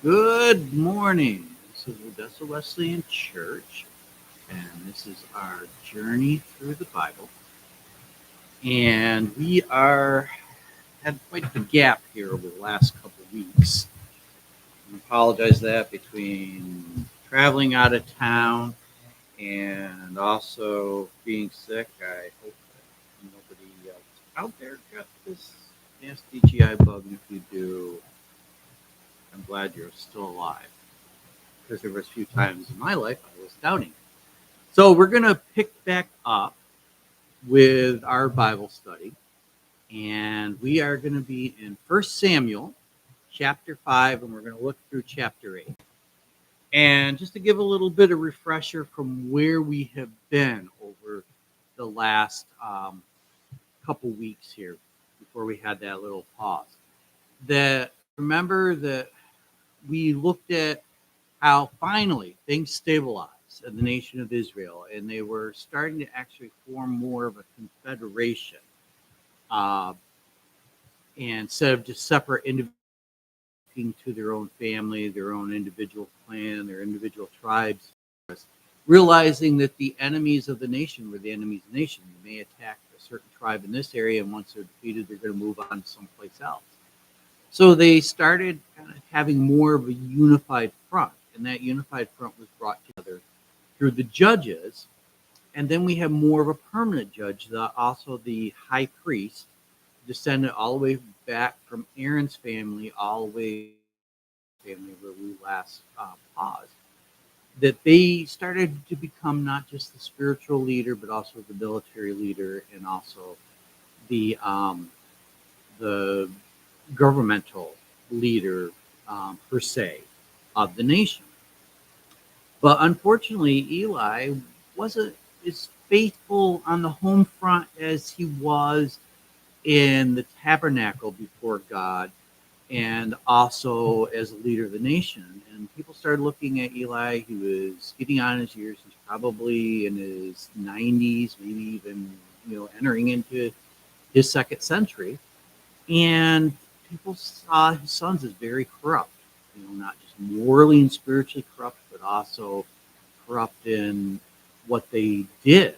Good morning. This is Odessa Wesleyan Church, and this is our journey through the Bible. And we are had quite the gap here over the last couple of weeks. I apologize that between traveling out of town and also being sick. I hope that nobody else out there got this nasty GI bug. And if you do, I'm glad you're still alive, because there was a few times in my life I was doubting. So we're going to pick back up with our Bible study, and we are going to be in 1 Samuel chapter 5, and we're going to look through chapter 8. And just to give a little bit of refresher from where we have been over the last couple weeks here before we had that little pause, that remember that we looked at how finally things stabilized in the nation of Israel, and they were starting to actually form more of a confederation, uh, and instead of just separate individuals to their own family, their own individual clan, their individual tribes, realizing that the enemies of the nation were the enemies of the nation. They may attack a certain tribe in this area, and once they're defeated, they're going to move on to someplace else. So they started kind of having more of a unified front, and that unified front was brought together through the judges. And then we have more of a permanent judge, also the high priest, descended all the way back from Aaron's family, all the way to the family where we last paused. That they started to become not just the spiritual leader, but also the military leader, and also the governmental leader per se of the nation. But unfortunately, Eli wasn't as faithful on the home front as he was in the tabernacle before God, and also as a leader of the nation. And people started looking at Eli. He was getting on in his years. He's probably in his 90s, maybe even entering into his second century. And people saw his sons as very corrupt, not just morally and spiritually corrupt, but also corrupt in what they did,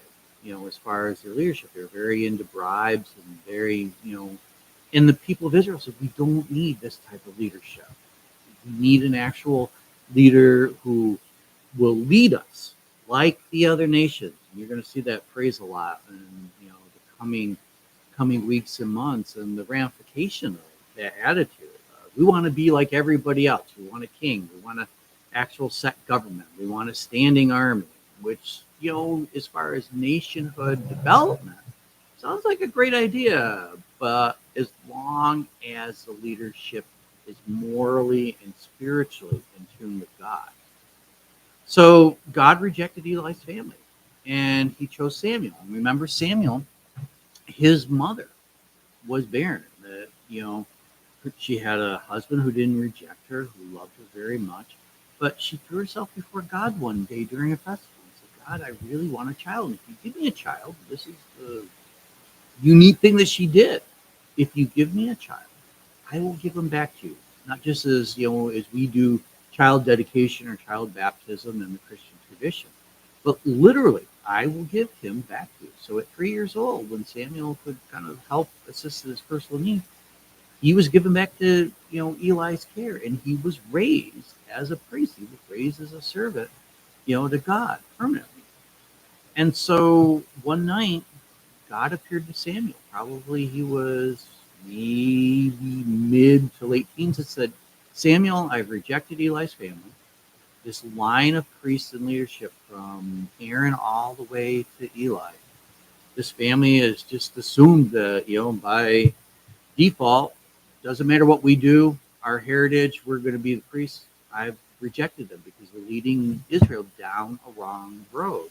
as far as their leadership. They were very into bribes and very, and the people of Israel said, we don't need this type of leadership. We need an actual leader who will lead us like the other nations. And you're going to see that phrase a lot in, the coming weeks and months, and the ramification of that attitude. We want to be like everybody else. We want a king. We want an actual set government. We want a standing army, which, as far as nationhood development, sounds like a great idea. But as long as the leadership is morally and spiritually in tune with God. So God rejected Eli's family, and he chose Samuel. And remember, Samuel, his mother was barren. That she had a husband who didn't reject her, who loved her very much, but she threw herself before God one day during a festival and said, God, I really want a child. And if you give me a child, this is the unique thing that she did. If you give me a child, I will give him back to you. Not just as as we do child dedication or child baptism in the Christian tradition, but literally, I will give him back to you. So at 3 years old, when Samuel could kind of help assist in his personal needs, he was given back to Eli's care, and he was raised as a priest. He was raised as a servant, to God permanently. And so one night, God appeared to Samuel. Probably he was maybe mid to late teens, and said, Samuel, I've rejected Eli's family. This line of priests and leadership from Aaron all the way to Eli. This family is just assumed that, by default, doesn't matter what we do, our heritage, we're going to be the priests. I've rejected them because they're leading Israel down a wrong road.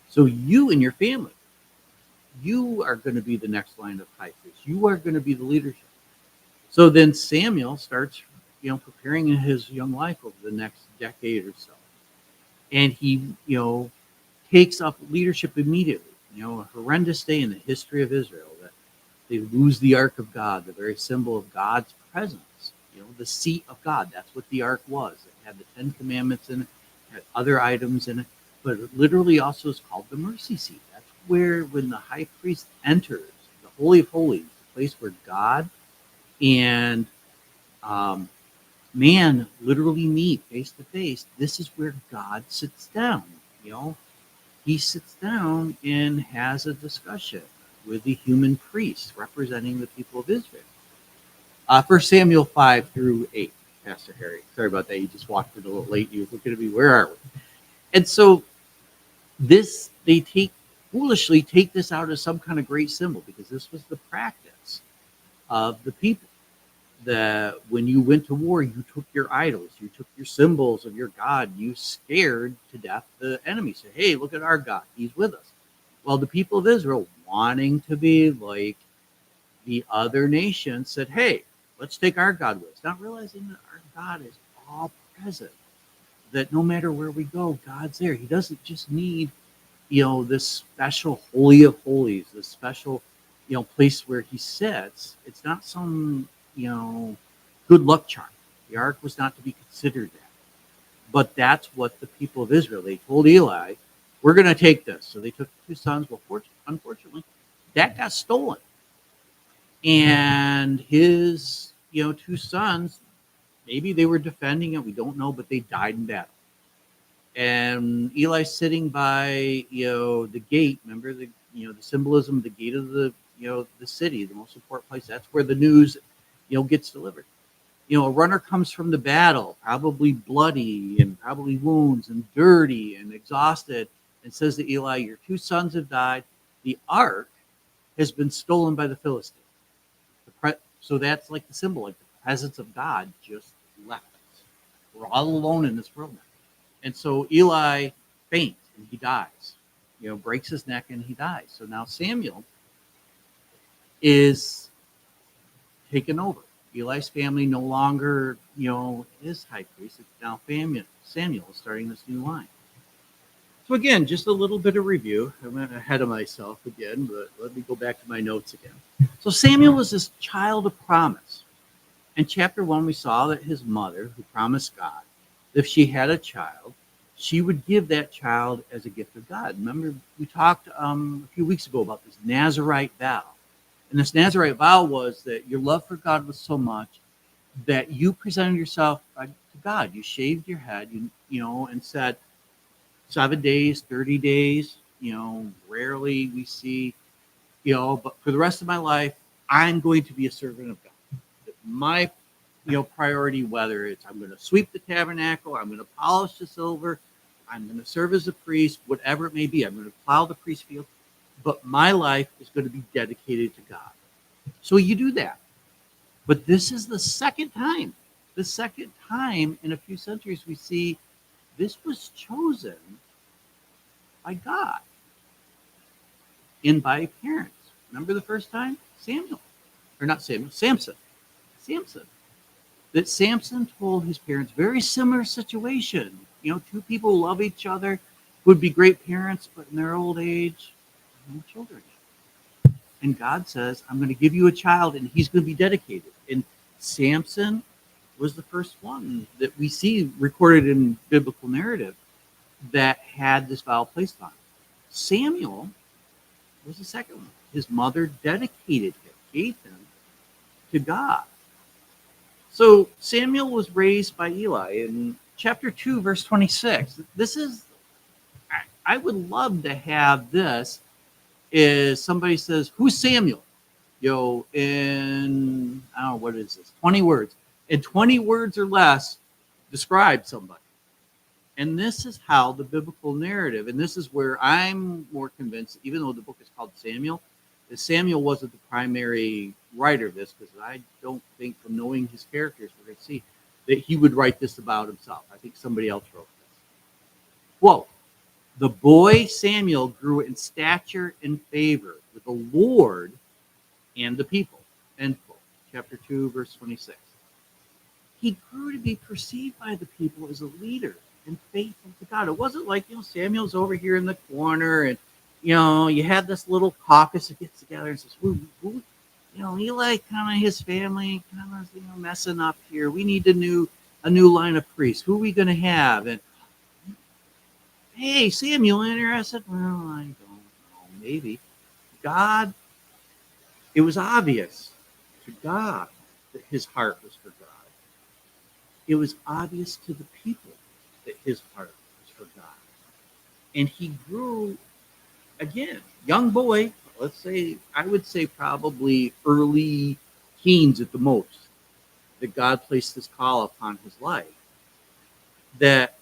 So you and your family, you are going to be the next line of high priests. You are going to be the leadership. So then Samuel starts, preparing in his young life over the next decade or so. And he, takes up leadership immediately. A horrendous day in the history of Israel, that they lose the Ark of God, the very symbol of God's presence, the seat of God. That's what the ark was. It had the Ten Commandments in it, had other items in it, but it literally also is called the mercy seat. That's where, when the high priest enters the Holy of Holies, the place where God and um, man literally meet face to face, this is where God sits down. You know, he sits down and has a discussion with the human priest representing the people of Israel. 1 Samuel 5 through 8, Pastor Harry. Sorry about that. You just walked in a little late. You were looking at me. Where are we? And so this, they foolishly take this out as some kind of great symbol, because this was the practice of the people. That when you went to war, you took your idols, you took your symbols of your God, you scared to death the enemy. Say, hey, look at our God, he's with us. Well, the people of Israel, wanting to be like the other nations, said, hey, let's take our God with us, not realizing that our God is all present, that no matter where we go, God's there. He doesn't just need, this special holy of holies, this special, place where he sits. It's not some, good luck charm. The ark was not to be considered that. But that's what the people of Israel, they told Eli, we're going to take this. So they took the 2 sons. Well, unfortunately, that got stolen. And his, 2 sons, maybe they were defending it. We don't know, but they died in battle. And Eli's sitting by, the gate. Remember the symbolism of the gate of the, the city, the most important place. That's where the news, gets delivered. A runner comes from the battle, probably bloody and probably wounds and dirty and exhausted, and says to Eli, your 2 sons have died. The ark has been stolen by the Philistines. So that's like the symbol, like the presence of God just left us. We're all alone in this world now. And so Eli faints and he dies, breaks his neck and he dies. So now Samuel is taken over. Eli's family no longer, is high priest. It's now Samuel is starting this new line. So again, just a little bit of review. I'm ahead of myself again, but let me go back to my notes again. So Samuel was this child of promise. In chapter 1, we saw that his mother, who promised God, if she had a child, she would give that child as a gift of God. Remember, we talked a few weeks ago about this Nazirite vow. And this Nazirite vow was that your love for God was so much that you presented yourself to God. You shaved your head, and said, 7 days, 30 days, rarely we see, but for the rest of my life, I'm going to be a servant of God. My, priority, whether it's I'm going to sweep the tabernacle, I'm going to polish the silver, I'm going to serve as a priest, whatever it may be, I'm going to plow the priest field, but my life is going to be dedicated to God. So you do that. But this is the second time in a few centuries we see this was chosen by God and by parents. Remember the first time? Samson. That Samson told his parents, very similar situation. 2 people love each other, would be great parents, but in their old age, no children. And God says, I'm going to give you a child and he's going to be dedicated. And Samson was the first one that we see recorded in biblical narrative that had this vow placed on him. Samuel was the second one. His mother dedicated him, gave him to God. So Samuel was raised by Eli in chapter 2, verse 26. This is, I would love to have this is somebody says, who's Samuel? In, I don't know, what is this? 20 words. In 20 words or less, describe somebody. And this is how the biblical narrative, and this is where I'm more convinced, even though the book is called Samuel, that Samuel wasn't the primary writer of this, because I don't think, from knowing his characters, we're going to see that he would write this about himself. I think somebody else wrote this. Quote, the boy Samuel grew in stature and favor with the Lord and the people. End quote. Chapter 2, verse 26. He grew to be perceived by the people as a leader and faithful to God. It wasn't like, Samuel's over here in the corner and, you had this little caucus that gets together and says, Eli kind of his family kind of messing up here. We need a new line of priests. Who are we going to have? And hey, Samuel interested? Well, I don't know. Maybe God. It was obvious to God that his heart was for God. It was obvious to the people that his heart was for God. And he grew again, young boy, let's say, I would say probably early teens at the most, that God placed this call upon his life. That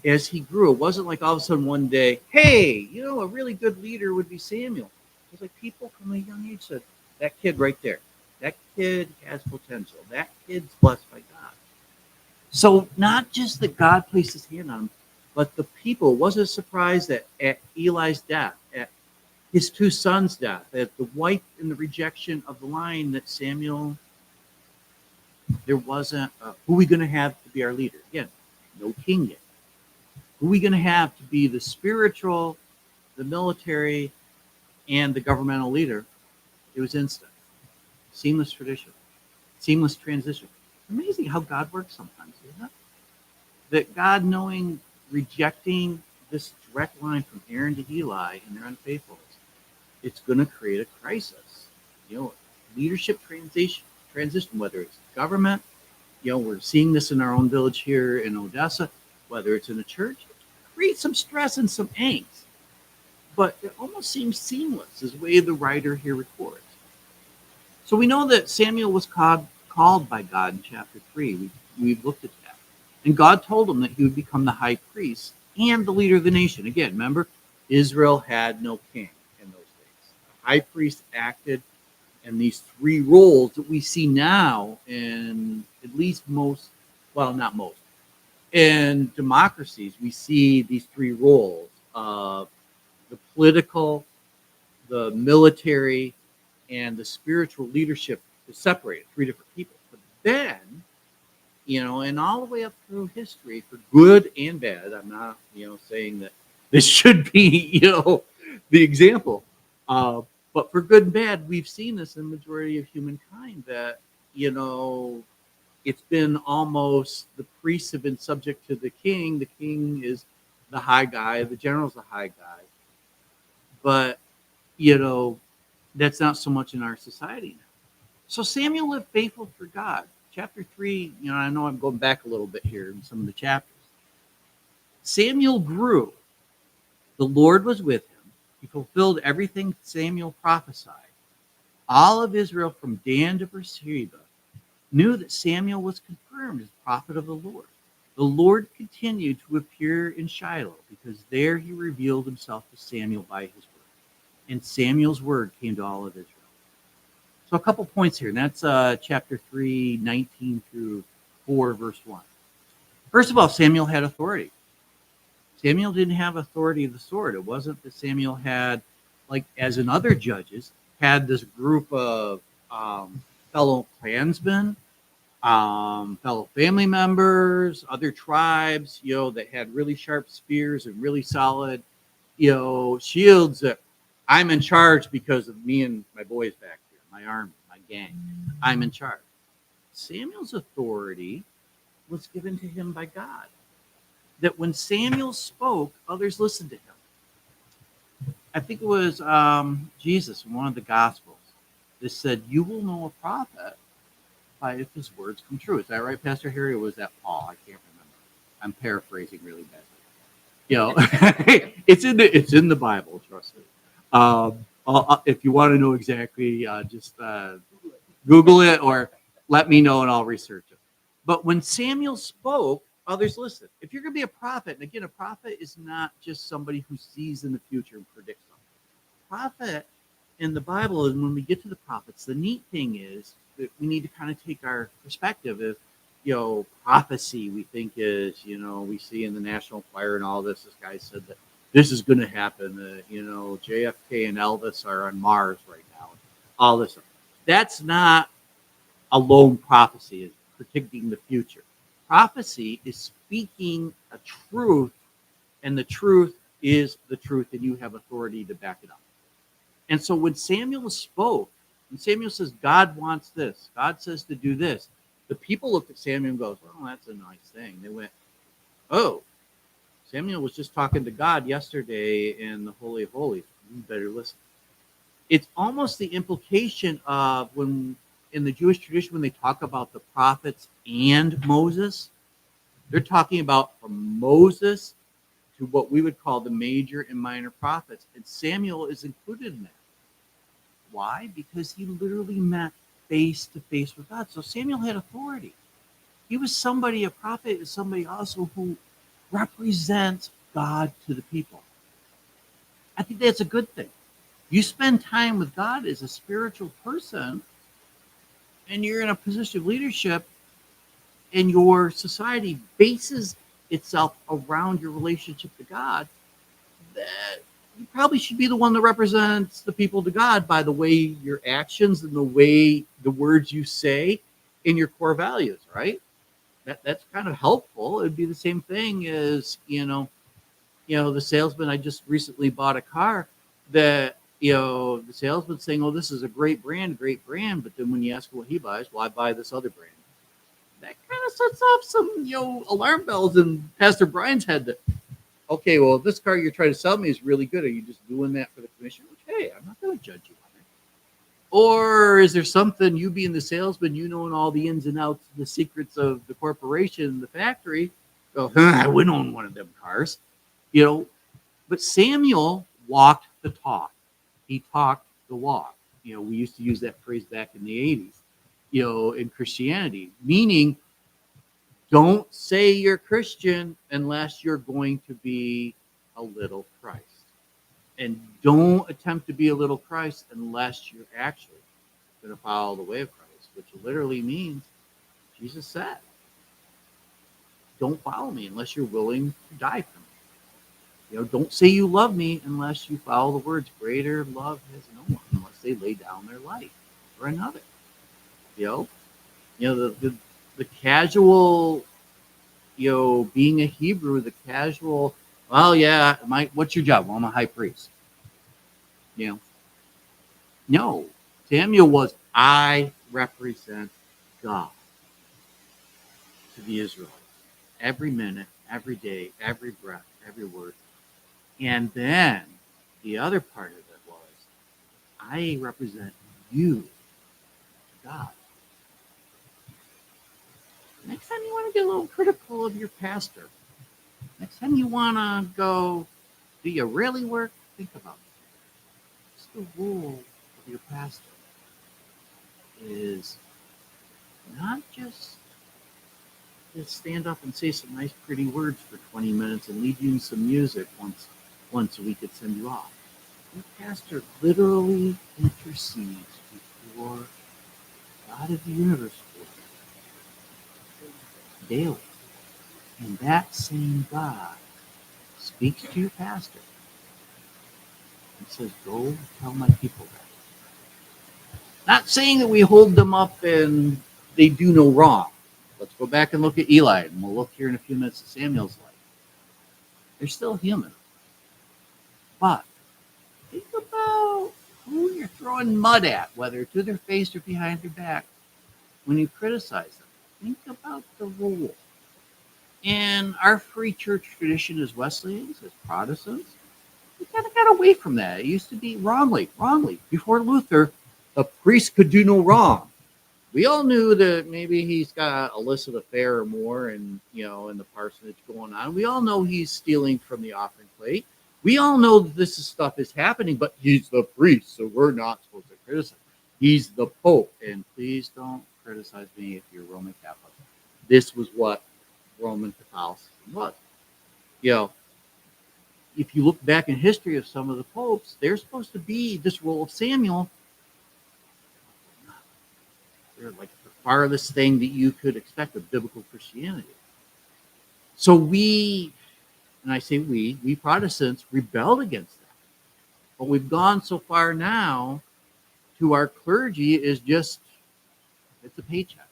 as he grew, it wasn't like all of a sudden one day, hey, a really good leader would be Samuel. It was like people from a young age said, that kid right there, that kid has potential. That kid's blessed by God. So not just that God placed his hand on him, but the people. Wasn't surprised that at Eli's death, at his two sons' death, at the wife and the rejection of the line, that Samuel, there wasn't, who are we going to have to be our leader? Again, no king yet. Who are we going to have to be the spiritual, the military, and the governmental leader? It was instant. Seamless tradition. Seamless transition. Amazing how God works sometimes, isn't it? That God, knowing, rejecting this direct line from Aaron to Eli and their unfaithfulness, it's going to create a crisis. Leadership transition, whether it's government, we're seeing this in our own village here in Odessa, whether it's in a church, it creates some stress and some angst. But it almost seems seamless, is the way the writer here records. So we know that Samuel was called by God in chapter 3. We've looked at that. And God told him that he would become the high priest and the leader of the nation. Again, remember, Israel had no king in those days. The high priest acted in these three roles that we see now in at least most, well, not most, in democracies. We see these three roles of the political, the military, and the spiritual leadership is separated, three different people. But then, and all the way up through history, for good and bad, I'm not, saying that this should be, the example. But for good and bad, we've seen this in the majority of humankind that, it's been almost the priests have been subject to the king. The king is the high guy, the general's the high guy. But, that's not so much in our society now. So Samuel lived faithful for God. Chapter 3, I know I'm going back a little bit here in some of the chapters. Samuel grew. The Lord was with him. He fulfilled everything Samuel prophesied. All of Israel from Dan to Beersheba knew that Samuel was confirmed as prophet of the Lord. The Lord continued to appear in Shiloh because there he revealed himself to Samuel by his word. And Samuel's word came to all of Israel. So a couple points here, and that's chapter 3, 19 through 4, verse 1. First of all, Samuel had authority. Samuel didn't have authority of the sword. It wasn't that Samuel had, like as in other judges, had this group of fellow clansmen, fellow family members, other tribes, that had really sharp spears and really solid, shields. That I'm in charge because of me and my boys back here, my army, my gang. I'm in charge. Samuel's authority was given to him by God. That when Samuel spoke, others listened to him. I think it was Jesus in one of the Gospels that said, "You will know a prophet by if his words come true." Is that right, Pastor Harry, or was that Paul? I can't remember. I'm paraphrasing really badly. It's in the Bible. Trust me. If you want to know exactly, just Google it or let me know and I'll research it. But when Samuel spoke, others listened. If you're going to be a prophet, and again, a prophet is not just somebody who sees in the future and predicts something. Prophet in the Bible, and when we get to the prophets, the neat thing is that we need to kind of take our perspective of, prophecy we think is, we see in the National Enquirer and all this. This guy said that this is going to happen. JFK and Elvis are on Mars right now. All this stuff. That's not a lone prophecy. It's predicting the future. Prophecy is speaking a truth, and the truth is the truth, and you have authority to back it up. And so when Samuel spoke, And Samuel says, God wants this. God says to do this. The people looked at Samuel and goes, oh, that's a nice thing. They went, oh, Samuel was just talking to God yesterday in the Holy of Holies. You better listen. It's almost the implication of when in the Jewish tradition, when they talk about the prophets and Moses, they're talking about from Moses to what we would call the major and minor prophets. And Samuel is included in that. Why? Because he literally met face to face with God. So Samuel had authority. He was somebody, a prophet is somebody also who represents God to the people. I think that's a good thing. You spend time with God as a spiritual person and you're in a position of leadership and your society bases itself around your relationship to God, that you probably should be the one that represents the people to God by the way your actions and the way the words you say in your core values, right? That's kind of helpful. It'd be the same thing as, the salesman. I just recently bought a car that, the salesman saying, oh, this is a great brand, great brand. But then when you ask what he buys, well, I buy this other brand. That kind of sets off some, alarm bells in Pastor Brian's head that, okay, well, this car you're trying to sell me is really good. Are you just doing that for the commission? Which, hey, I'm not going to judge you on it. Or is there something, you being the salesman, you knowing all the ins and outs, the secrets of the corporation, the factory, go, I wouldn't own one of them cars. But Samuel walked the talk. He talked the walk. We used to use that phrase back in the 80s, in Christianity, meaning don't say you're Christian unless you're going to be a little Christ. And don't attempt to be a little Christ unless you're actually going to follow the way of Christ, which literally means Jesus said, don't follow me unless you're willing to die for me. Don't say you love me unless you follow the words, greater love has no one unless they lay down their life for another. The casual, being a Hebrew, the casual, well, yeah, what's your job? Well, I'm a high priest. No, Samuel was, I represent God to the Israelites. Every minute, every day, every breath, every word. And then the other part of it was, I represent you to God. Next time you want to get a little critical of your pastor, next time you want to go, do you really work? Think about it. What's the role of your pastor? Is not just to stand up and say some nice, pretty words for 20 minutes and lead you in some music once a week and send you off. Your pastor literally intercedes before God of the universe daily. And that same God speaks to your pastor and says, go tell my people that. Not saying that we hold them up and they do no wrong. Let's go back and look at Eli, and we'll look here in a few minutes at Samuel's life. They're still human. But think about who you're throwing mud at, whether to their face or behind their back, when you criticize them. Think about the role. In our free church tradition as Wesleyans, as Protestants, we kind of got away from that. It used to be wrongly. Before Luther, the priest could do no wrong. We all knew that maybe he's got a illicit affair or more in the parsonage going on. We all know he's stealing from the offering plate. We all know that this stuff is happening, but he's the priest, so we're not supposed to criticize. He's the Pope, and please don't criticize me if you're Roman Catholic. This was what Roman Catholicism was. If you look back in history of some of the popes, they're supposed to be this role of Samuel. They're like the farthest thing that you could expect of biblical Christianity. So we, and I say we Protestants rebelled against that. But we've gone so far now to our clergy is just, it's a paycheck.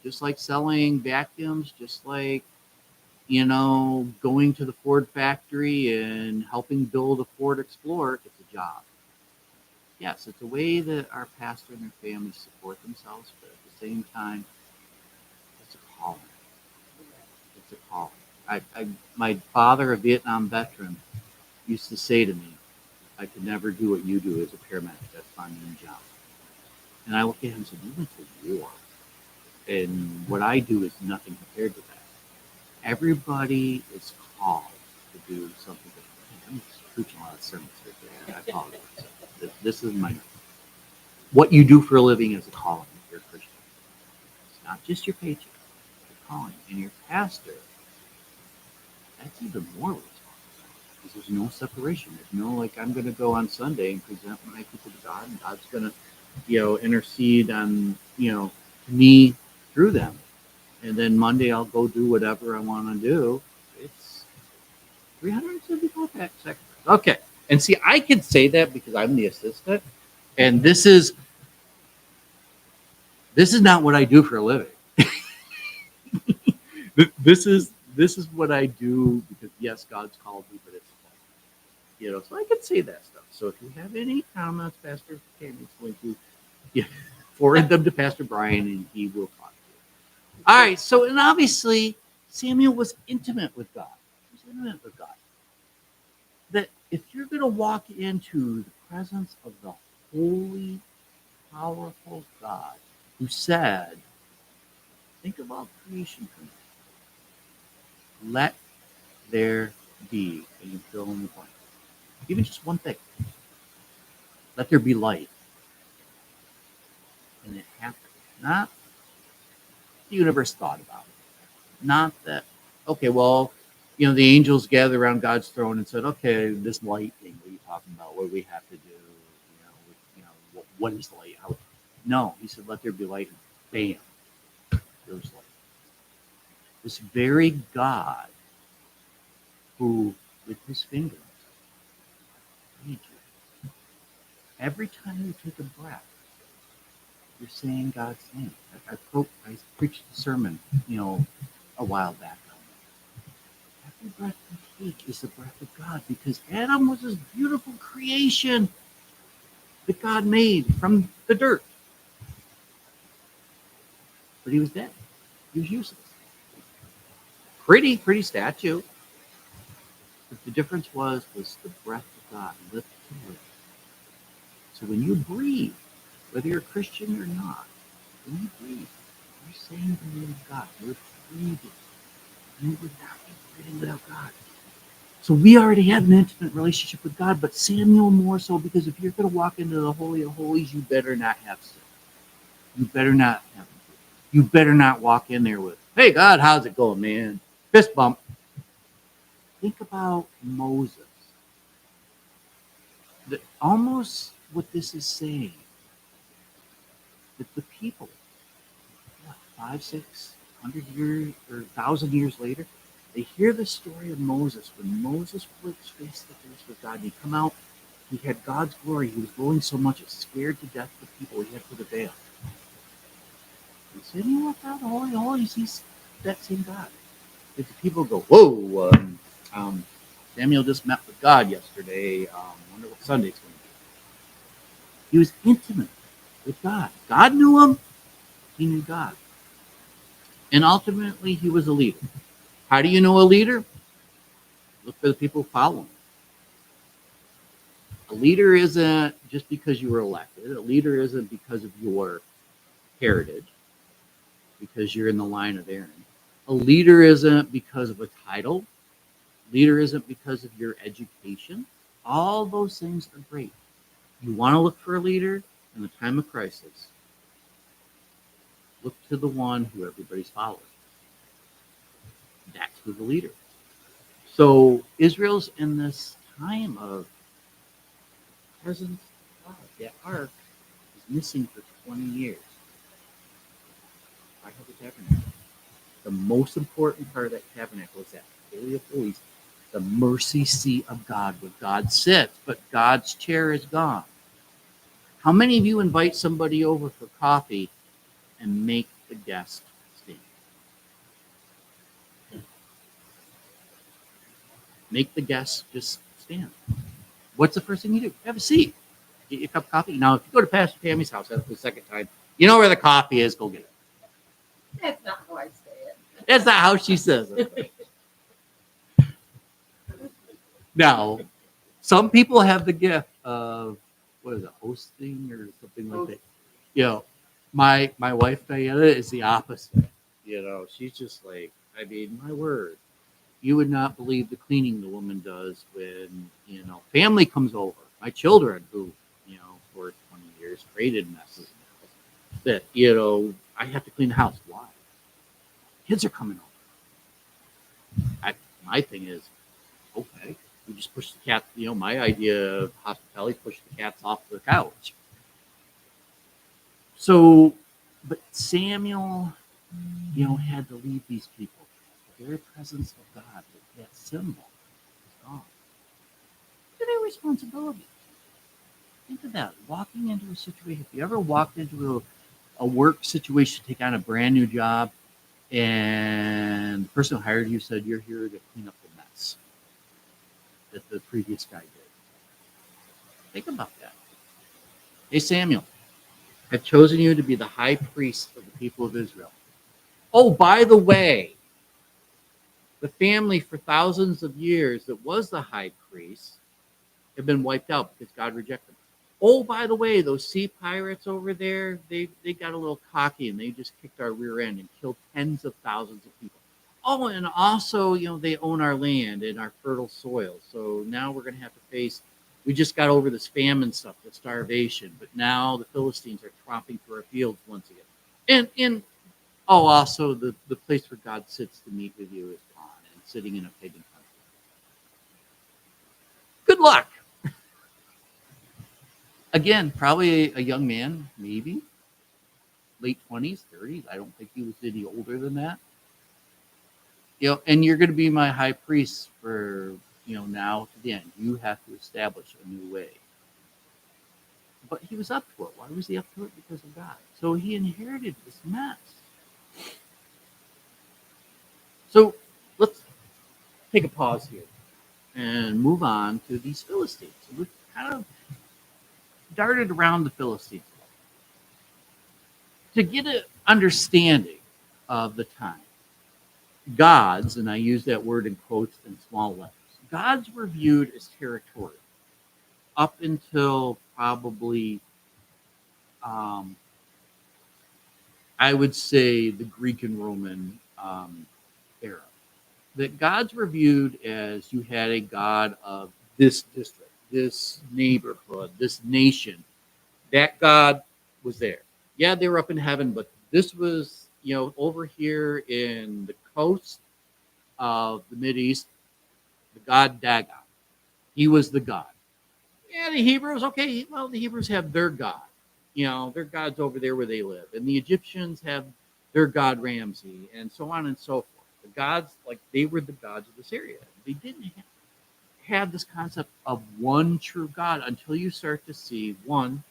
Just like selling vacuums, just like, going to the Ford factory and helping build a Ford Explorer, it's a job. yes, it's a way that our pastor and their family support themselves, but at the same time, it's a calling. It's a calling. My father, a Vietnam veteran, used to say to me, I could never do what you do as a paramedic. That's my main job. And I look at him and said, you went to war. And what I do is nothing compared to that. Everybody is called to do something different. I'm just preaching a lot of sermons here today. I apologize. This is my what you do for a living is a calling if you're a Christian. It's not just your paycheck, it's a calling. And your pastor, that's even more responsibility because there's no separation. There's no like I'm going to go on Sunday and present my people to God, and God's going to, intercede on me through them, and then Monday I'll go do whatever I want to do. It's 375 seconds. Okay, and see, I can say that because I'm the assistant, and this is not what I do for a living. This is what I do because yes, God's called me, but it's so I can say that stuff. So if you have any comments, Pastor Tammy's going to forward them to Pastor Brian, and he will talk to you. All right. So and obviously Samuel was intimate with God. He was intimate with God. That if you're going to walk into the presence of the holy, powerful God who said, think about creation for me. Let there be, and you fill in the blank. Even just one thing. Let there be light. And it happened. Not the universe thought about it. Not that, okay, well, the angels gathered around God's throne and said, okay, this light thing, what are you talking about? What do we have to do? What is light? No, he said, let there be light. And bam, there was light. This very God who, with his fingers, made you. Every time you take a breath, you're saying God's name. I preached a sermon, a while back. Every breath you take is the breath of God because Adam was this beautiful creation that God made from the dirt. But he was dead. He was useless. Pretty statue. But the difference was the breath of God lift to lift. So when you breathe, whether you're a Christian or not, when you breathe, you're saying the name of God. You're breathing. You would not be breathing without God. So we already have an intimate relationship with God, but Samuel more so because if you're going to walk into the Holy of Holies, you better not have sin. You better not have. You better not walk in there with, "Hey God, how's it going, man?" Fist bump. Think about Moses. Almost what this is saying that the people, 500-600 years or 1,000 years later, they hear the story of Moses when Moses was face to face with God. He come out, he had God's glory. He was glowing so much it scared to death the people. He had to put a veil. And so he walked out the Holy of Holies. He's that same God. If the people go, whoa, Samuel just met with God yesterday. Wonder what Sunday's going to be. He was intimate with God. God knew him. He knew God. And ultimately, he was a leader. How do you know a leader? Look for the people who follow him. A leader isn't just because you were elected. A leader isn't because of your heritage, because you're in the line of Aaron. A leader isn't because of a title. A leader isn't because of your education. All those things are great. You want to look for a leader in the time of crisis. Look to the one who everybody's following. That's who the leader is. So Israel's in this time of presence of God. That ark is missing for 20 years. I have the tabernacle. The most important part of that tabernacle is that Holy of Holies, the mercy seat of God, where God sits, but God's chair is gone. How many of you invite somebody over for coffee and make the guest stand? Make the guest just stand. What's the first thing you do? Have a seat. Get you a cup of coffee. Now, if you go to Pastor Tammy's house, that's the second time. You know where the coffee is. Go get it. That's not how I say it. That's not how she says it. Now, some people have the gift of what is it, hosting or something like that. You know, my wife Diana is the opposite. You know, she's just like, I mean, my word, you would not believe the cleaning the woman does when family comes over. My children, who for 20 years created messes, that I have to clean the house. Why? Kids are coming over. My thing is, okay, we just push the cat. My idea of hospitality, push the cats off the couch. So, but Samuel, had to leave these people. The very presence of God, that symbol, is gone. Look at their responsibility. Think of that. Walking into a situation. If you ever walked into a work situation, take on a brand new job, and the person who hired you said, "You're here to clean up the mess that the previous guy did." Think about that. Hey, Samuel, I've chosen you to be the high priest of the people of Israel. Oh, by the way, the family for thousands of years that was the high priest have been wiped out because God rejected them. Oh, by the way, those sea pirates over there, they got a little cocky and they just kicked our rear end and killed tens of thousands of people. Oh, and also, they own our land and our fertile soil. So now we're going to have to face, we just got over this famine stuff, the starvation, but now the Philistines are tromping through our fields once again. And also the place where God sits to meet with you is gone and sitting in a pagan country. Good luck. Again, probably a young man, maybe late 20s, 30s. I don't think he was any older than that. And you're going to be my high priest for, now to the end. You have to establish a new way. But he was up to it. Why was he up to it? Because of God. So he inherited this mess. So let's take a pause here and move on to these Philistines. We've kind of darted around the Philistines to get an understanding of the time. Gods, and I use that word in quotes in small letters, gods were viewed as territorial up until probably, I would say, the Greek and Roman era. That gods were viewed as you had a god of this district, this neighborhood, this nation. That god was there. Yeah, they were up in heaven, but this was, over here in the coast of the Mideast, the god Dagon. He was the god. Yeah, the Hebrews, okay, well, the Hebrews have their god. Their god's over there where they live. And the Egyptians have their god Ramsey, and so on and so forth. The gods, they were the gods of this area. They didn't have this concept of one true God until you start to see one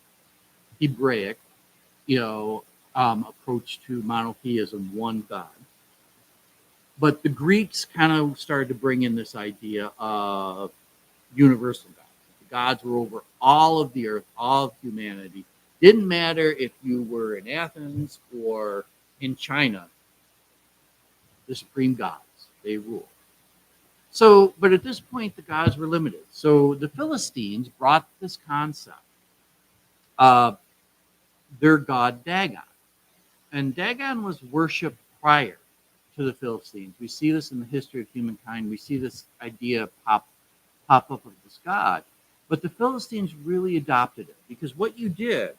Hebraic, approach to monotheism, one God. But the Greeks kind of started to bring in this idea of universal gods. The gods were over all of the earth, all of humanity. Didn't matter if you were in Athens or in China. The supreme gods, they rule. So, but at this point, the gods were limited. So the Philistines brought this concept of their god Dagon. And Dagon was worshipped prior to the Philistines. We see this in the history of humankind. We see this idea pop up of this god. But the Philistines really adopted it, because what you did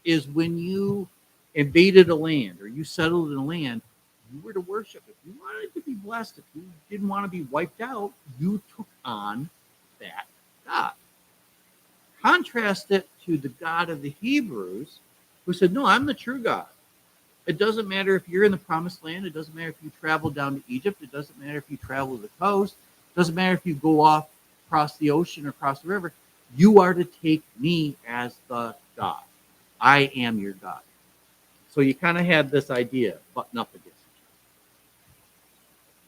is when you invaded a land or you settled in a land, you were to worship. If you wanted to be blessed, if you didn't want to be wiped out, you took on that god. Contrast it to the God of the Hebrews, who said, no, I'm the true God. It doesn't matter if you're in the promised land. It doesn't matter if you travel down to Egypt. It doesn't matter if you travel to the coast. It doesn't matter if you go off across the ocean or across the river. You are to take me as the God. I am your God. So you kind of had this idea, button up against each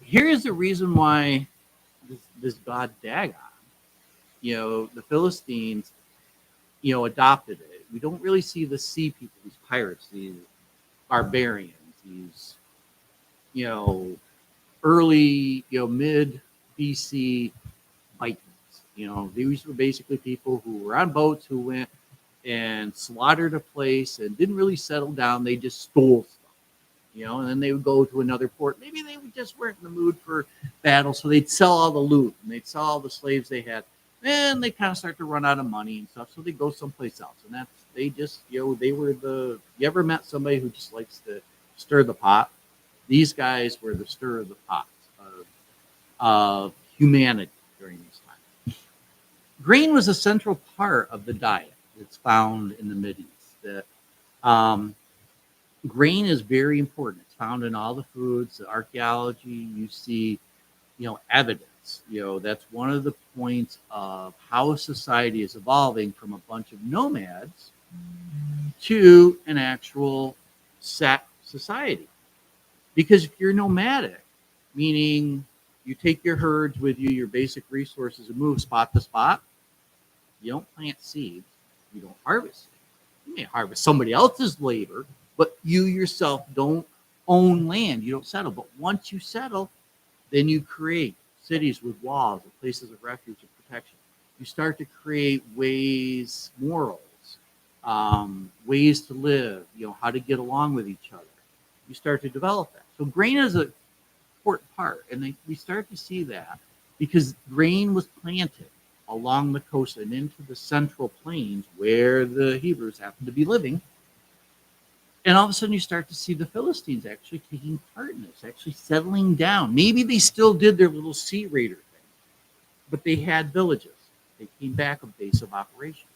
other. Here's the reason why this god Dagon, the Philistines, adopted it. We don't really see the sea people, these pirates, these barbarians, these, you know, early, mid BC Vikings. These were basically people who were on boats who went and slaughtered a place and didn't really settle down. They just stole stuff, and then they would go to another port. Maybe they just weren't in the mood for battle, so they'd sell all the loot and they'd sell all the slaves they had. Then they kind of start to run out of money and stuff, so they go someplace else. And that's they just, they were the. You ever met somebody who just likes to stir the pot? These guys were the stir of the pot of humanity during this time. Grain was a central part of the diet that's found in the Mideast. That grain is very important. It's found in all the foods, the archaeology. You see, evidence. That's one of the points of how a society is evolving from a bunch of nomads to an actual set society. Because if you're nomadic, meaning you take your herds with you, your basic resources, and move spot to spot, you don't plant seeds, you don't harvest. You may harvest somebody else's labor, but you yourself don't own land, you don't settle. But once you settle, then you create cities with walls and places of refuge and protection. You start to create ways, morals, ways to live, how to get along with each other. You start to develop that. So grain is an important part, and we start to see that because grain was planted along the coast and into the central plains where the Hebrews happened to be living. And all of a sudden you start to see the Philistines actually taking part in this, actually settling down. Maybe they still did their little sea raider thing, but they had villages. They came back a base of operation.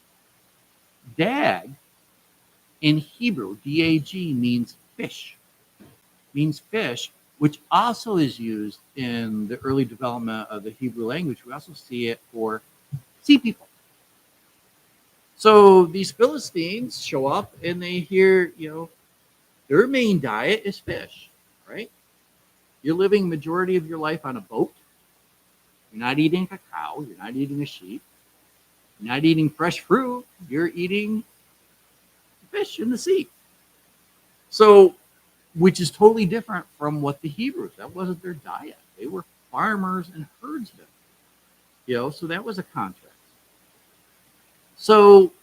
Dag in Hebrew, D-A-G, means fish. Means fish, which also is used in the early development of the Hebrew language. We also see it for sea people. So these Philistines show up and they hear, their main diet is fish, right? You're living majority of your life on a boat. You're not eating a cow. You're not eating a sheep. You're not eating fresh fruit. You're eating fish in the sea. So, which is totally different from what the Hebrews, that wasn't their diet. They were farmers and herdsmen, so that was a contrast. So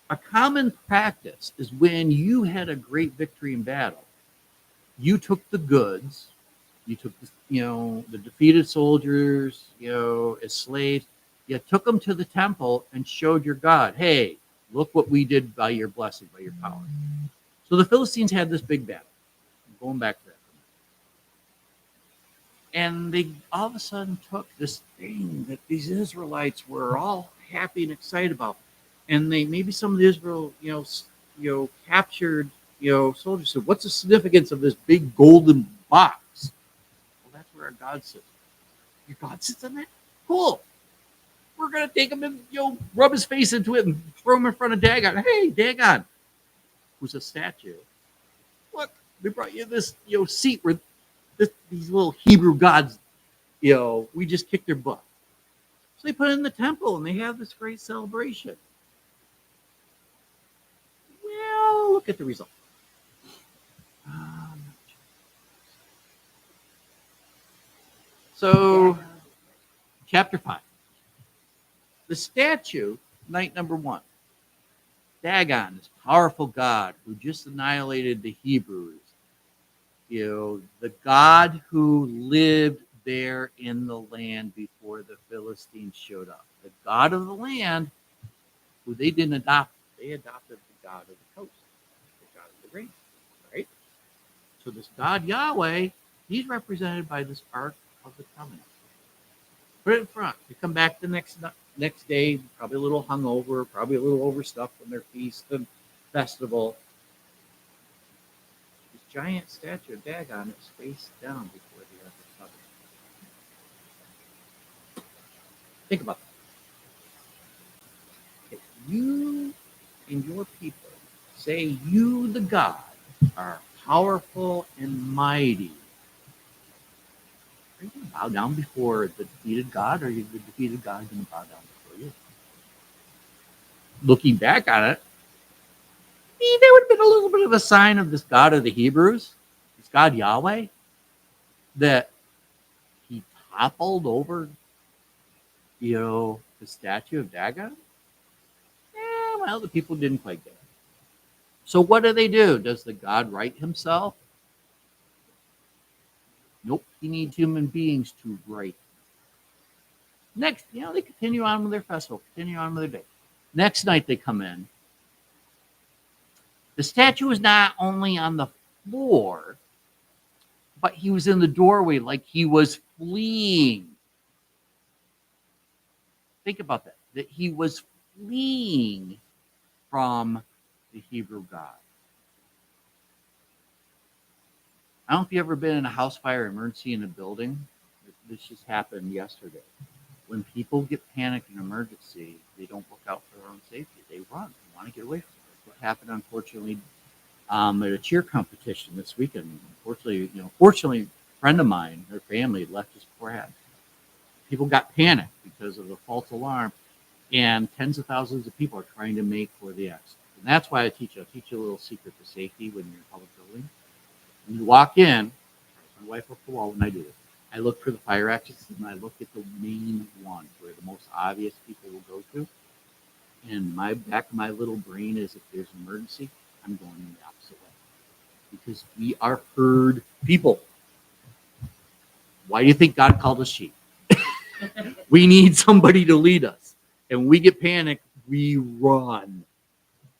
a common practice is when you had a great victory in battle, you took the goods, you took the defeated soldiers, as slaves, you took them to the temple and showed your God, hey, look what we did by your blessing, by your power. So the Philistines had this big battle. I'm going back to that. And they all of a sudden took this thing that these Israelites were all happy and excited about. And maybe some of the Israel, captured, soldiers said, what's the significance of this big golden box? Well, that's where our God sits. Your God sits in that? Cool. We're going to take him and, rub his face into it and throw him in front of Dagon. Hey, Dagon, who's a statue. Look, we brought you this, seat where these little Hebrew gods, we just kicked their butt. So they put it in the temple and they have this great celebration. Well, look at the result. So, chapter 5. The statue, night number 1. Dagon, this powerful god who just annihilated the Hebrews. The God who lived there in the land before the Philistines showed up. The God of the land, who they didn't adopt. They adopted the God of the coast, the God of the rain, right? So this God Yahweh, he's represented by this Ark of the Covenant. Put it in front. They come back the next day, probably a little hungover, probably a little overstuffed from their feast and festival. This giant statue of Dagon is face down before the Ark of the Covenant. Think about that. If you and your people say you, the God, are powerful and mighty, are you going to bow down before the defeated God, or are you the defeated God going to bow down before you? looking back on it, there would have been a little bit of a sign of this God of the Hebrews, this God Yahweh, that he toppled over, the statue of Dagon. Well, the people didn't quite get it. So what do? Does the God right himself? Nope. He needs human beings to right. Next, they continue on with their festival, continue on with their day. Next night they come in. The statue is not only on the floor, but he was in the doorway like he was fleeing. Think about that. That he was fleeing from the Hebrew God. I don't know if you've ever been in a house fire emergency in a building. This just happened yesterday. When people get panicked in emergency, they don't look out for their own safety. They run. They want to get away from it. That's what happened, unfortunately, at a cheer competition this weekend. Fortunately, a friend of mine, her family left his frat. People got panicked because of the false alarm, and tens of thousands of people are trying to make for the exit. And that's why I teach you a little secret to safety when you're in a public building. When you walk in, my wife up the wall when I do this, I look for the fire exits and I look at the main ones where the most obvious people will go to. And my back of my little brain is, if there's an emergency, I'm going in the opposite way. Because we are herd people. Why do you think God called us sheep? We need somebody to lead us. And when we get panicked, we run.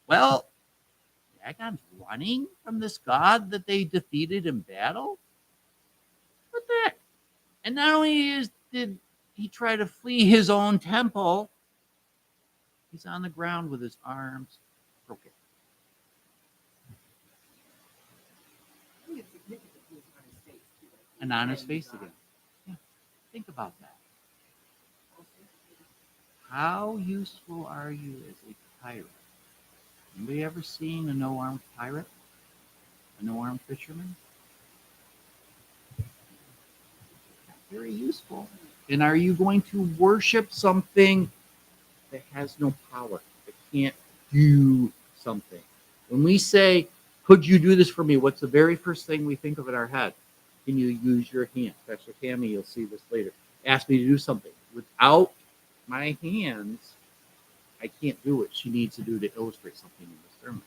Well, Dagon's running from this God that they defeated in battle? What the heck? And not only did he try to flee his own temple, he's on the ground with his arms broken. I think it's significant he was on his face, too. And on his face again. Yeah. Think about that. How useful are you as a pirate? Anybody ever seen a no-armed pirate? A no-armed fisherman? Very useful. And are you going to worship something that has no power, that can't do something? When we say, could you do this for me? What's the very first thing we think of in our head? Can you use your hand? Pastor Tammy, you'll see this later. Ask me to do something. Without my hands, I can't do it. She needs to do to illustrate something in this sermon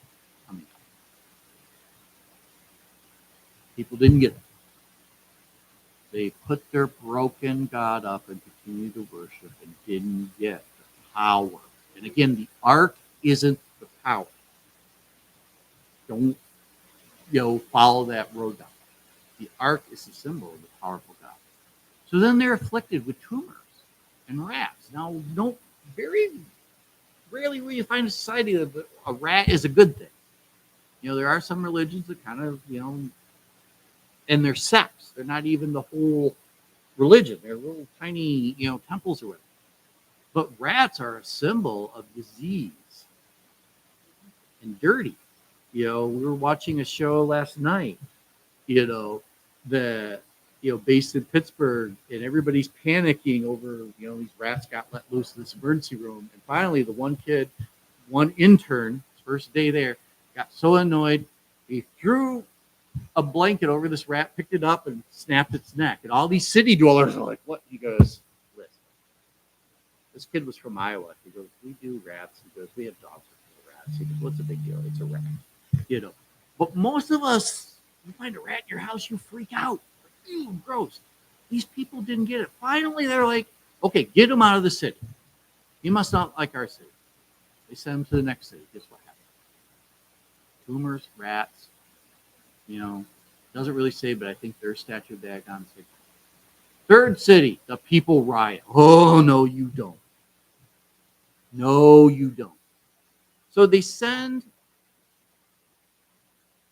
coming up. People didn't get it. They put their broken God up and continued to worship and didn't get the power. And again, the ark isn't the power. Don't follow that road down. The ark is a symbol of the powerful God. So then they're afflicted with tumors and rats. Now, very rarely will you find a society that a rat is a good thing. There are some religions that kind of, and they're sects. They're not even the whole religion. They're little tiny, temples or whatever. But rats are a symbol of disease and dirty. We were watching a show last night, that, based in Pittsburgh, and everybody's panicking over, these rats got let loose in this emergency room. And finally, the one intern, his first day there, got so annoyed, he threw a blanket over this rat, picked it up, and snapped its neck. And all these city dwellers are like, what? He goes, listen. This kid was from Iowa. He goes, we do rats. He goes, we have dogs for rats. He goes, what's the big deal? It's a rat. But most of us, you find a rat in your house, you freak out. Ew, gross. These people didn't get it. Finally, they're like, okay, get him out of the city. He must not like our city. They send him to the next city. Guess what happened? Tumors, rats. Doesn't really say, but I think their statue of Dagon. Third city, the people riot. Oh, no, you don't. No, you don't. So they send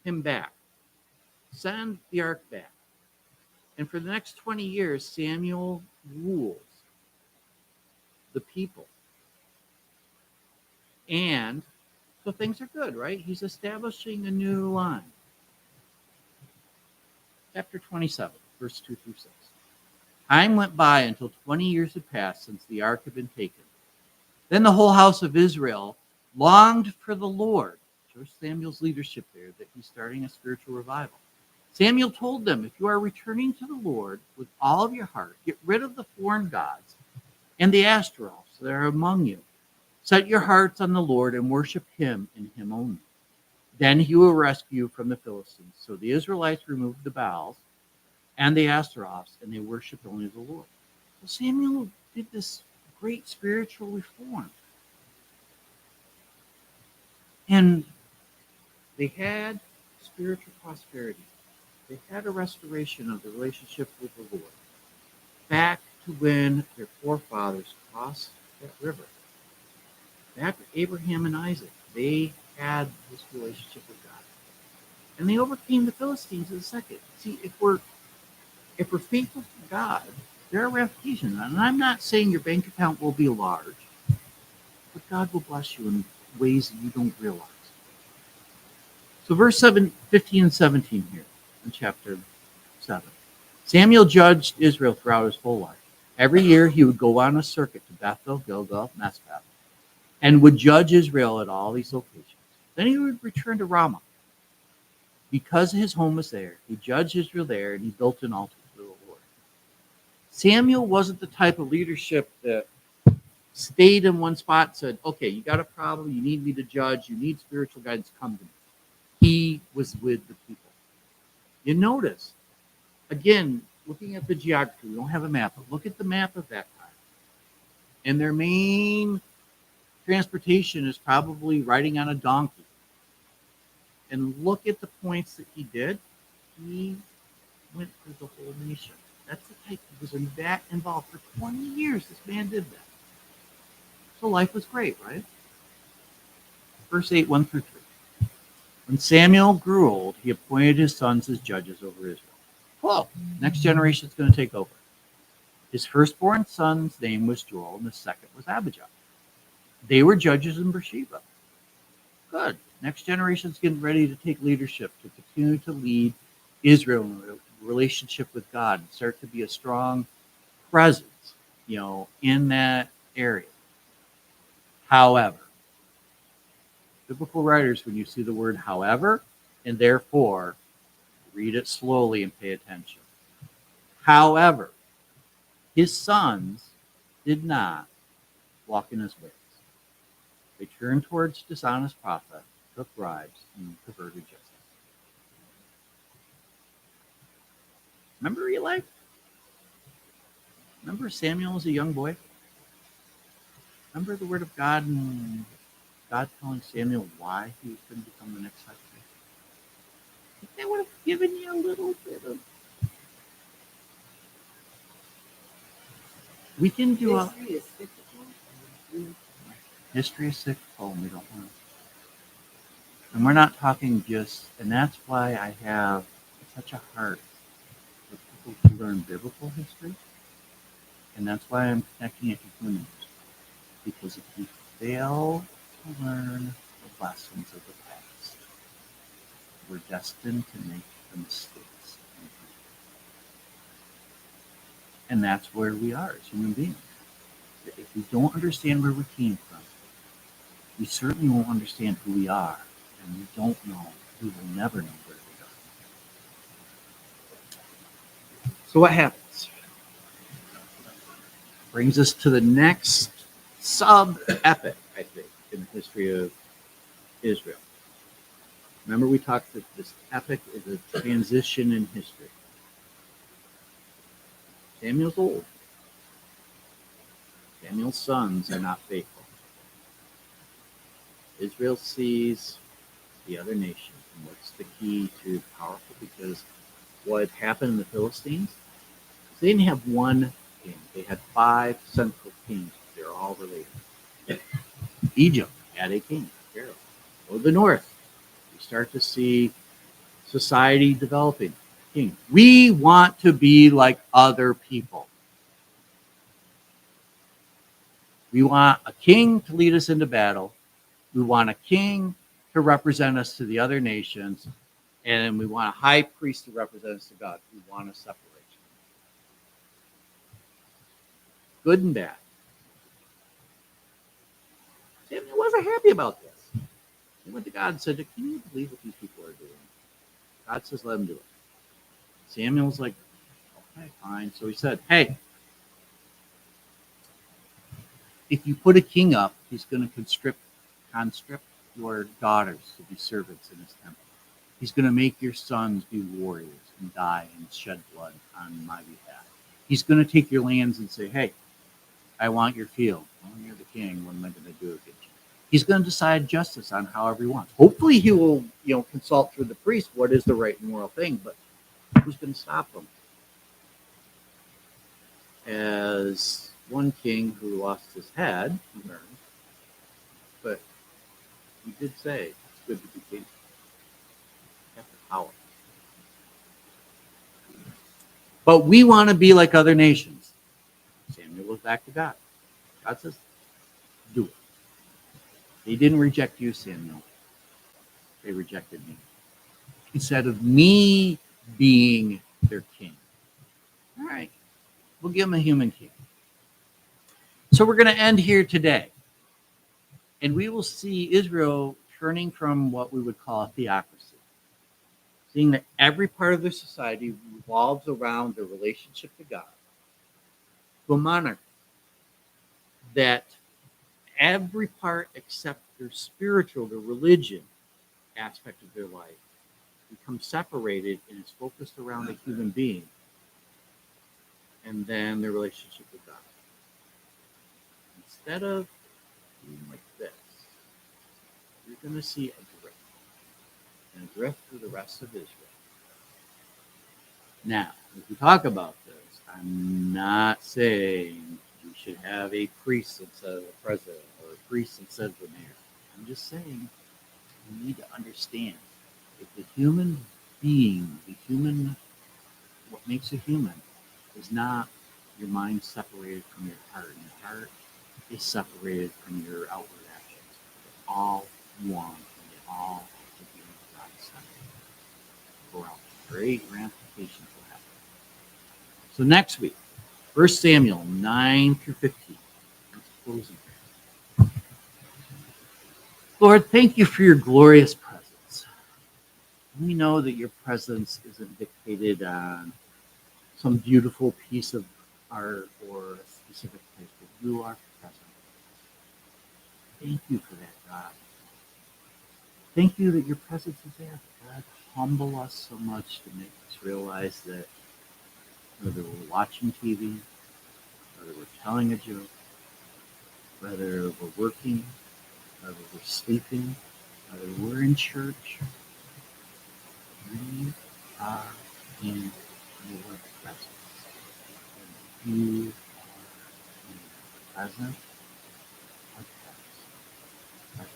him back. Send the ark back. And for the next 20 years, Samuel rules the people. And so things are good, right? He's establishing a new line. Chapter 27, verse 2 through 6. Time went by until 20 years had passed since the ark had been taken. Then the whole house of Israel longed for the Lord. Shows Samuel's leadership there that he's starting a spiritual revival. Samuel told them, if you are returning to the Lord with all of your heart, get rid of the foreign gods and the Ashtaroths that are among you. Set your hearts on the Lord and worship him and him only. Then he will rescue you from the Philistines. So the Israelites removed the Baals and the Ashtaroths, and they worshiped only the Lord. So Samuel did this great spiritual reform. And they had spiritual prosperity. They had a restoration of the relationship with the Lord. Back to when their forefathers crossed that river. Back with Abraham and Isaac. They had this relationship with God. And they overcame the Philistines in a second. See, if we're faithful to God, there are ramifications. And I'm not saying your bank account will be large, but God will bless you in ways that you don't realize. So verse 15 and 17 here in chapter 7. Samuel judged Israel throughout his whole life. Every year he would go on a circuit to Bethel, Gilgal, Mizpah, and would judge Israel at all these locations. Then he would return to Ramah. Because his home was there, he judged Israel there, and he built an altar to the Lord. Samuel wasn't the type of leadership that stayed in one spot and said, okay, you got a problem, you need me to judge, you need spiritual guidance, come to me. He was with the people. You notice, again, looking at the geography, we don't have a map, but look at the map of that time. And their main transportation is probably riding on a donkey. And look at the points that he did. He went through the whole nation. That's the type he was involved for 20 years. This man did that. So life was great, right? Verse 8, 1 through 3. When Samuel grew old, he appointed his sons as judges over Israel. Whoa, next generation is going to take over. His firstborn son's name was Joel, and the second was Abijah. They were judges in Beersheba. Good. Next generation's getting ready to take leadership, to continue to lead Israel in a relationship with God and start to be a strong presence, in that area. However, biblical writers, when you see the word however and therefore, read it slowly and pay attention. However, his sons did not walk in his ways. They turned towards dishonest prophet, took bribes, and perverted justice. Remember Eli? Remember Samuel as a young boy? Remember the word of God and God telling Samuel why he was going to become the next high priest? I think that would have given you a little bit of... We can do a... History is cyclical. History is cyclical, and we don't want to. And we're not talking just... And that's why I have such a heart for people to learn biblical history. And that's why I'm connecting it to humans. Because if we fail to learn the lessons of the past, we're destined to make the mistakes. And that's where we are as human beings. If we don't understand where we came from, we certainly won't understand who we are. And we don't know, we will never know where we are. So what happens? Brings us to the next sub-epic, I think, in the history of Israel. Remember we talked that this epic is a transition in history. Samuel's old. Samuel's sons are not faithful. Israel sees the other nations. And what's the key to powerful? Because what happened in the Philistines, they didn't have one king. They had 5 central kings. They're all related. Egypt had a king, Pharaoh. Go to the north. You start to see society developing. King. We want to be like other people. We want a king to lead us into battle. We want a king to represent us to the other nations. And we want a high priest to represent us to God. We want a separation. Good and bad. Samuel wasn't happy about this. He went to God and said, can you believe what these people are doing? God says, let them do it. Samuel's like, okay, fine. So he said, hey, if you put a king up, he's going to conscript your daughters to be servants in his temple. He's going to make your sons be warriors and die and shed blood on my behalf. He's going to take your lands and say, hey, I want your field. Well, you're the king. What am I going to do against you? He's going to decide justice on however he wants. Hopefully he will, consult through the priest what is the right and moral thing, but who's going to stop him? As one king who lost his head learned, but he did say it's good to be king. Have the power. But we want to be like other nations. Samuel goes back to God. God says, do it. They didn't reject you, Samuel. They rejected me. Instead of me being their king. All right, we'll give them a human king. So we're going to end here today. And we will see Israel turning from what we would call a theocracy, seeing that every part of their society revolves around their relationship to God, to a monarchy, that every part except their spiritual, their religion aspect of their life becomes separated and is focused around a human being and then their relationship with God. Instead of being like this, you're going to see a drift, and a drift through the rest of Israel. Now, as we talk about this, I'm not saying we should have a priest instead of the president or a priest instead of the mayor. I'm just saying we need to understand if the human being, what makes a human, is not your mind separated from your heart, and your heart is separated from your outward actions. They're all one, and they all have to be God-centered. Or else great ramifications will happen. So next week, 1 Samuel 9 through 15. Let's close in prayer. Lord, thank you for your glorious presence. We know that your presence isn't dictated on some beautiful piece of art or a specific place, but you are present. Thank you for that, God. Thank you that your presence is there. God, humble us so much to make us realize that whether we're watching TV, whether we're telling a joke, whether we're working, whether we're sleeping, whether we're in church, we are in your presence. And you are present, our presence, our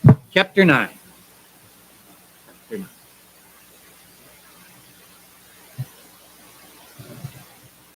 future. Chapter 9.